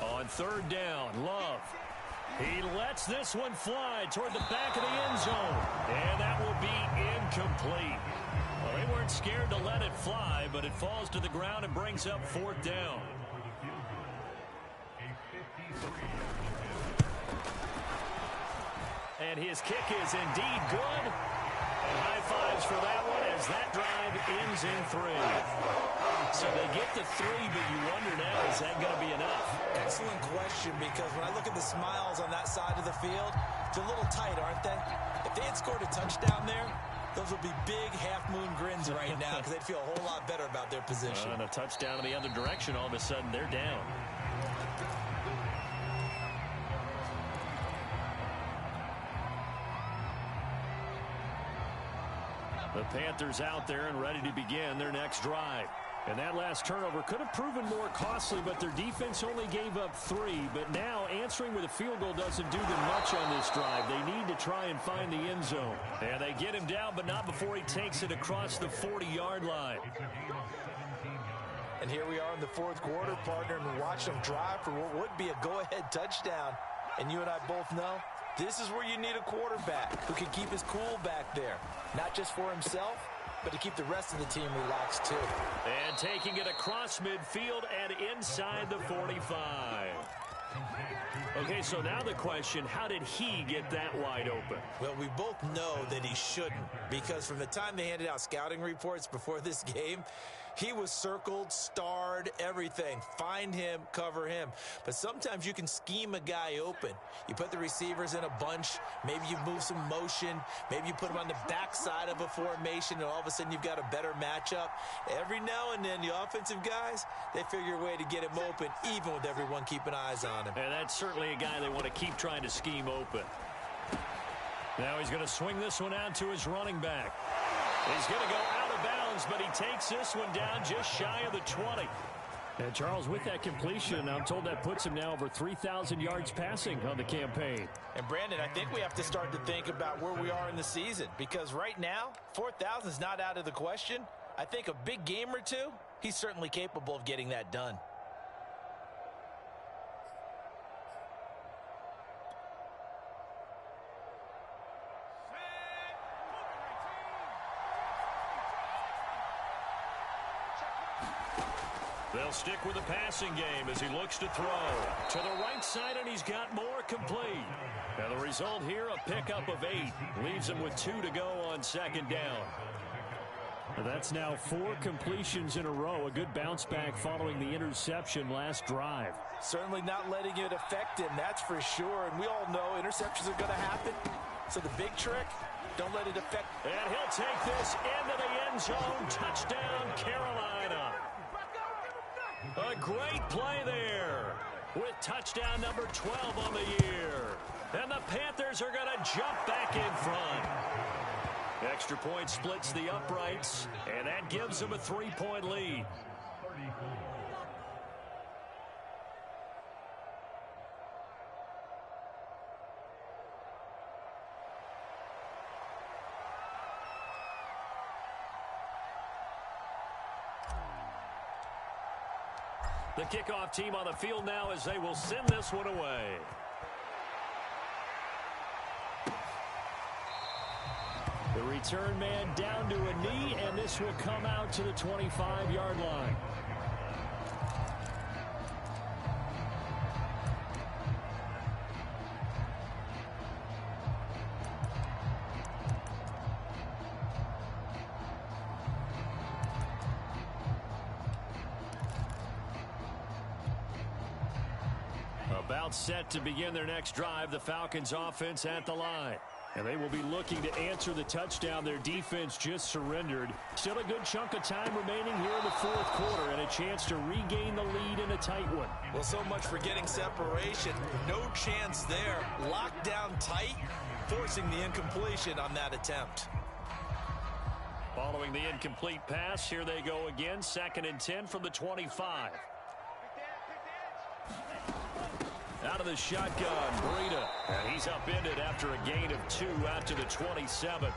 On 3rd down, Love. He lets this one fly toward the back of the end zone. And that will be incomplete. Well, they weren't scared to let it fly, but it falls to the ground and brings up 4th down. And his kick is indeed good. And high fives for that one as that drive ends in 3. So they get to 3, but you wonder now, is that going to be enough? Excellent question, because when I look at the smiles on that side of the field, they're a little tight, aren't they? If they had scored a touchdown there, those would be big half-moon grins right now because they'd feel a whole lot better about their position. And a touchdown in the other direction, all of a sudden they're down. The Panthers out there and ready to begin their next drive. And that last turnover could have proven more costly, but their defense only gave up 3. But now answering with a field goal doesn't do them much on this drive. They need to try and find the end zone. And they get him down, but not before he takes it across the 40-yard line. And here we are in the fourth quarter, partner, and watch them drive for what would be a go-ahead touchdown. And you and I both know this is where you need a quarterback who can keep his cool back there, not just for himself, but to keep the rest of the team relaxed too. And taking it across midfield and inside the 45. Okay, so now the question, how did he get that wide open? Well, we both know that he shouldn't, because from the time they handed out scouting reports before this game, he was circled, starred, everything. Find him, cover him. But sometimes you can scheme a guy open. You put the receivers in a bunch. Maybe you move some motion. Maybe you put them on the backside of a formation, and all of a sudden you've got a better matchup. Every now and then, the offensive guys, they figure a way to get him open, even with everyone keeping eyes on him. And that's certainly a guy they want to keep trying to scheme open. Now he's going to swing this one out to his running back. He's going to go out of bounds, but he takes this one down just shy of the 20. And Charles, with that completion, I'm told that puts him now over 3,000 yards passing on the campaign. And Brandon, I think we have to start to think about where we are in the season, because right now, 4,000 is not out of the question. I think a big game or two, he's certainly capable of getting that done. They'll stick with the passing game as he looks to throw. To the right side, and he's got more complete. Now the result here, a pickup of 8. Leaves him with 2 to go on 2nd down. That's now 4 completions in a row. A good bounce back following the interception last drive. Certainly not letting it affect him, that's for sure. And we all know interceptions are going to happen. So the big trick, don't let it affect. And he'll take this into the end zone. Touchdown, Carolina. A great play there with touchdown number 12 on the year. And the Panthers are going to jump back in front. Extra point splits the uprights, and that gives them a 3-point lead. The kickoff team on the field now as they will send this one away. The return man down to a knee, and this will come out to the 25-yard line. About set to begin their next drive, the Falcons offense at the line. And they will be looking to answer the touchdown their defense just surrendered. Still a good chunk of time remaining here in the fourth quarter and a chance to regain the lead in a tight one. Well, so much for getting separation. No chance there. Locked down tight, forcing the incompletion on that attempt. Following the incomplete pass, here they go again. 2nd and 10 from the 25. Out of the shotgun, Breida. And he's upended after a gain of 2 out to the 27.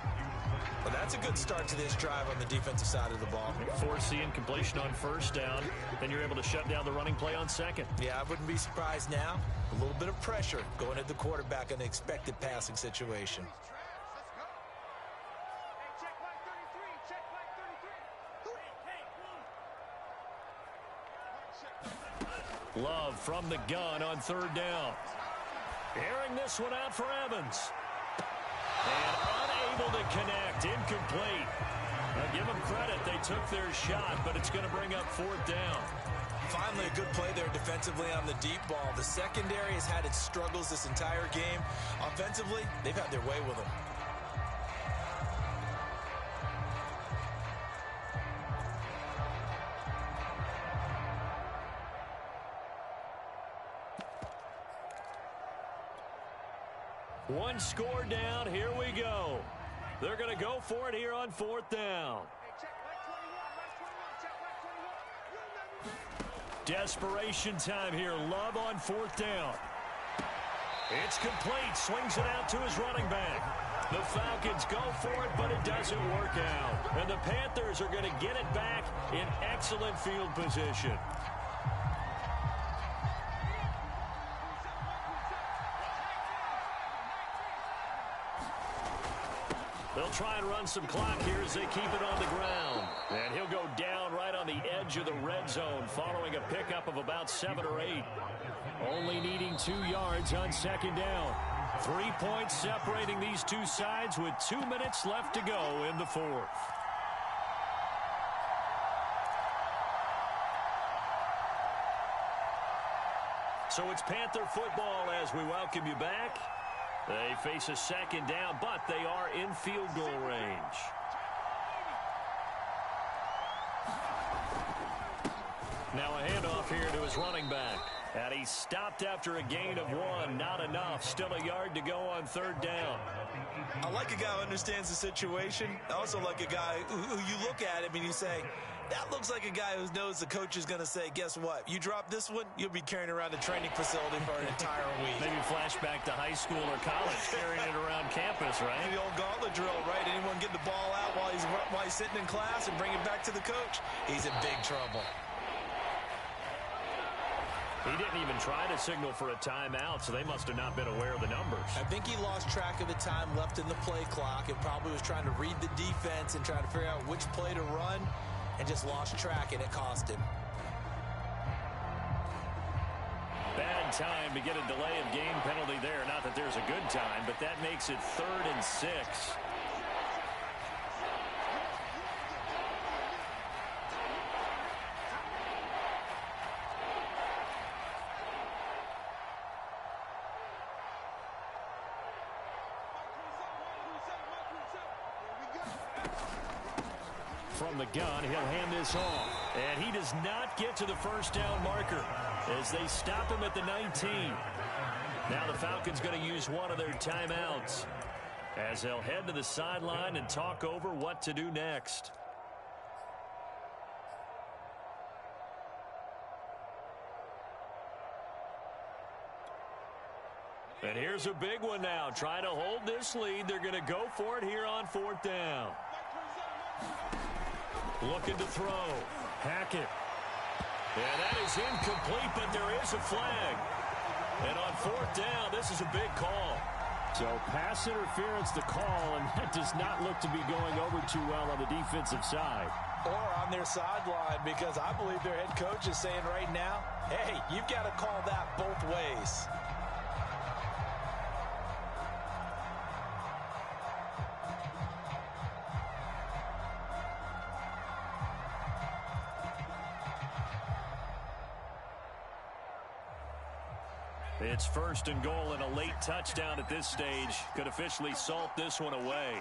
Well, that's a good start to this drive on the defensive side of the ball. Force the incompletion on 1st down. Then you're able to shut down the running play on 2nd. Yeah, I wouldn't be surprised now. A little bit of pressure going at the quarterback in an expected passing situation. Love from the gun on 3rd down. Airing this one out for Evans. And unable to connect. Incomplete. Now give them credit. They took their shot, but it's going to bring up 4th down. Finally, a good play there defensively on the deep ball. The secondary has had its struggles this entire game. Offensively, they've had their way with them. One score down. Here we go. They're going to go for it here on 4th down. Desperation time here. Love on 4th down. It's complete. Swings it out to his running back. The Falcons go for it, but it doesn't work out. And the Panthers are going to get it back in excellent field position. They'll try and run some clock here as they keep it on the ground. And he'll go down right on the edge of the red zone following a pickup of about 7 or 8. Only needing 2 yards on 2nd down. 3 points separating these two sides with 2 minutes left to go in the 4th. So it's Panther football as we welcome you back. They face a 2nd down, but they are in field goal range. Now a handoff here to his running back. And he stopped after a gain of 1. Not enough. Still a yard to go on 3rd down. I like a guy who understands the situation. I also like a guy who you look at him and you say, that looks like a guy who knows the coach is going to say, guess what? You drop this one, you'll be carrying around a training facility for an entire week. Maybe flashback to high school or college, carrying it around campus, right? The old gauntlet drill, right? Anyone get the ball out while he's sitting in class and bring it back to the coach? He's in big trouble. He didn't even try to signal for a timeout, so they must have not been aware of the numbers. I think he lost track of the time left in the play clock and probably was trying to read the defense and trying to figure out which play to run and just lost track, and it cost him. Bad time to get a delay of game penalty there. Not that there's a good time, but that makes it 3rd and 6. From the gun, he'll hand this off. And he does not get to the 1st down marker as they stop him at the 19. Now the Falcons going to use one of their timeouts as they'll head to the sideline and talk over what to do next. And here's a big one now. Trying to hold this lead. They're going to go for it here on 4th down. Looking to throw. Hackett. And that is incomplete, but there is a flag. And on 4th down, this is a big call. So pass interference the call, and that does not look to be going over too well on the defensive side. Or on their sideline, because I believe their head coach is saying right now, hey, you've got to call that both ways. It's first and goal, and a late touchdown at this stage could officially salt this one away.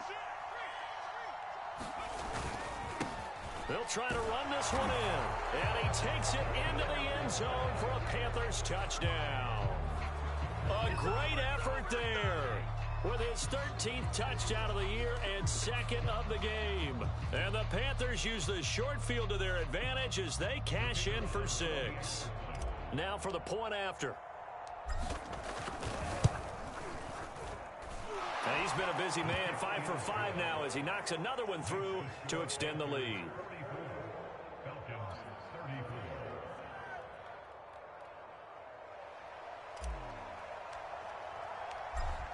They'll try to run this one in, and he takes it into the end zone for a Panthers touchdown. A great effort there with his 13th touchdown of the year and second of the game. And the Panthers use the short field to their advantage as they cash in for 6. Now for the point after. And he's been a busy man, 5 for 5 now as he knocks another one through to extend the lead.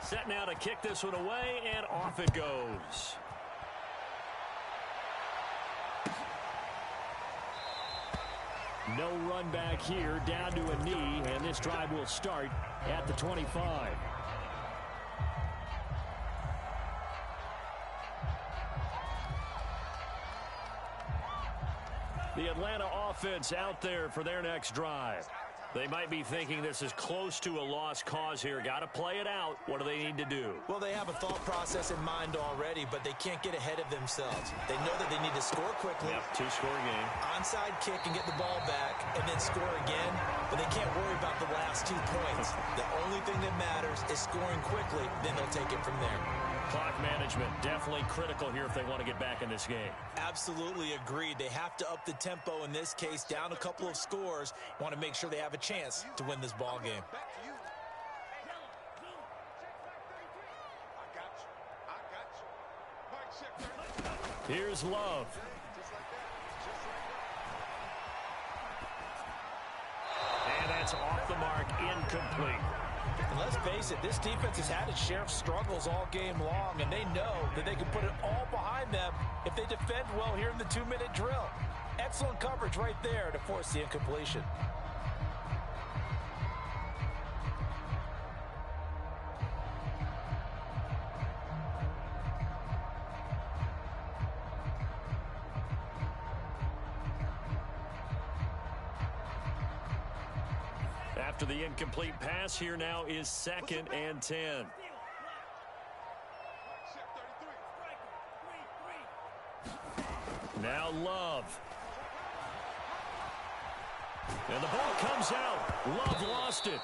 Set now to kick this one away, and off it goes. No run back here, down to a knee, and this drive will start at the 25. The Atlanta offense out there for their next drive. They might be thinking this is close to a lost cause here. Got to play it out. What do they need to do? Well, they have a thought process in mind already, but they can't get ahead of themselves. They know that they need to score quickly. Yep, 2-score game. Onside kick and get the ball back and then score again, but they can't worry about the last 2 points. The only thing that matters is scoring quickly, then they'll take it from there. Clock management definitely critical here if they want to get back in this game. Absolutely agreed. They have to up the tempo in this case, down a couple of scores. Want to make sure they have a chance to win this ball game. Here's Love. And that's off the mark, incomplete. And let's face it, this defense has had its share of struggles all game long, and they know that they can put it all behind them if they defend well here in the 2-minute drill. Excellent coverage right there to force the incompletion. After the incomplete pass, here now is 2nd and 10. Now Love. And the ball comes out. Love lost it.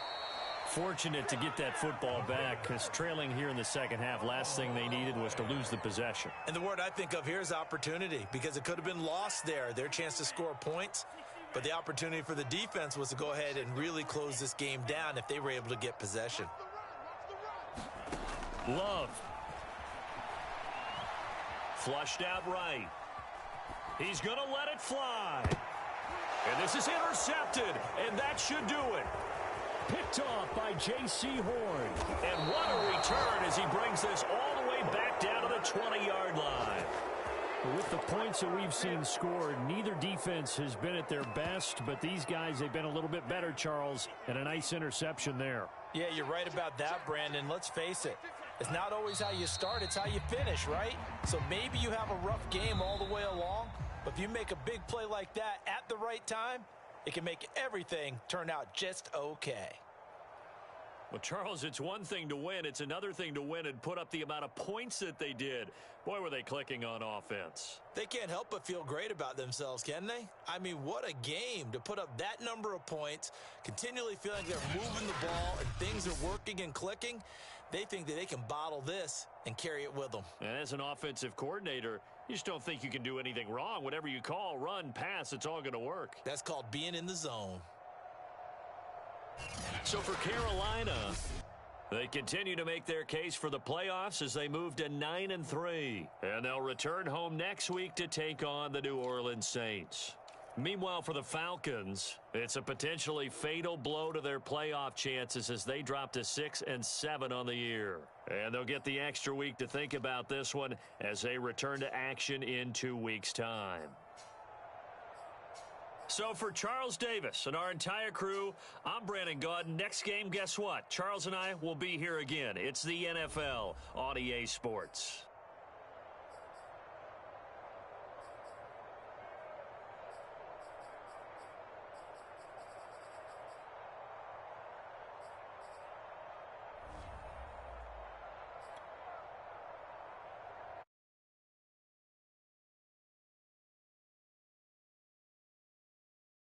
Fortunate to get that football back because trailing here in the second half, last thing they needed was to lose the possession. And the word I think of here is opportunity, because it could have been lost there. Their chance to score points. But the opportunity for the defense was to go ahead and really close this game down if they were able to get possession. Love. Flushed out right. He's going to let it fly. And this is intercepted, and that should do it. Picked off by J.C. Horn. And what a return as he brings this all the way back down to the 20-yard line. With the points that we've seen scored, neither defense has been at their best, but these guys, they've been a little bit better, Charles, and a nice interception there. Yeah, you're right about that, Brandon. Let's face it. It's not always how you start, it's how you finish, right? So maybe you have a rough game all the way along, but if you make a big play like that at the right time, it can make everything turn out just okay. Well, Charles, it's one thing to win. It's another thing to win and put up the amount of points that they did. Boy, were they clicking on offense. They can't help but feel great about themselves, can they? I mean, what a game to put up that number of points, continually feeling they're moving the ball and things are working and clicking. They think that they can bottle this and carry it with them. And as an offensive coordinator, you just don't think you can do anything wrong. Whatever you call, run, pass, it's all going to work. That's called being in the zone. So for Carolina, they continue to make their case for the playoffs as they move to 9-3. And they'll return home next week to take on the New Orleans Saints. Meanwhile, for the Falcons, it's a potentially fatal blow to their playoff chances as they drop to 6-7 on the year. And they'll get the extra week to think about this one as they return to action in 2 weeks' time. So for Charles Davis and our entire crew, I'm Brandon Gaudin. Next game, guess what? Charles and I will be here again. It's the NFL on EA Sports.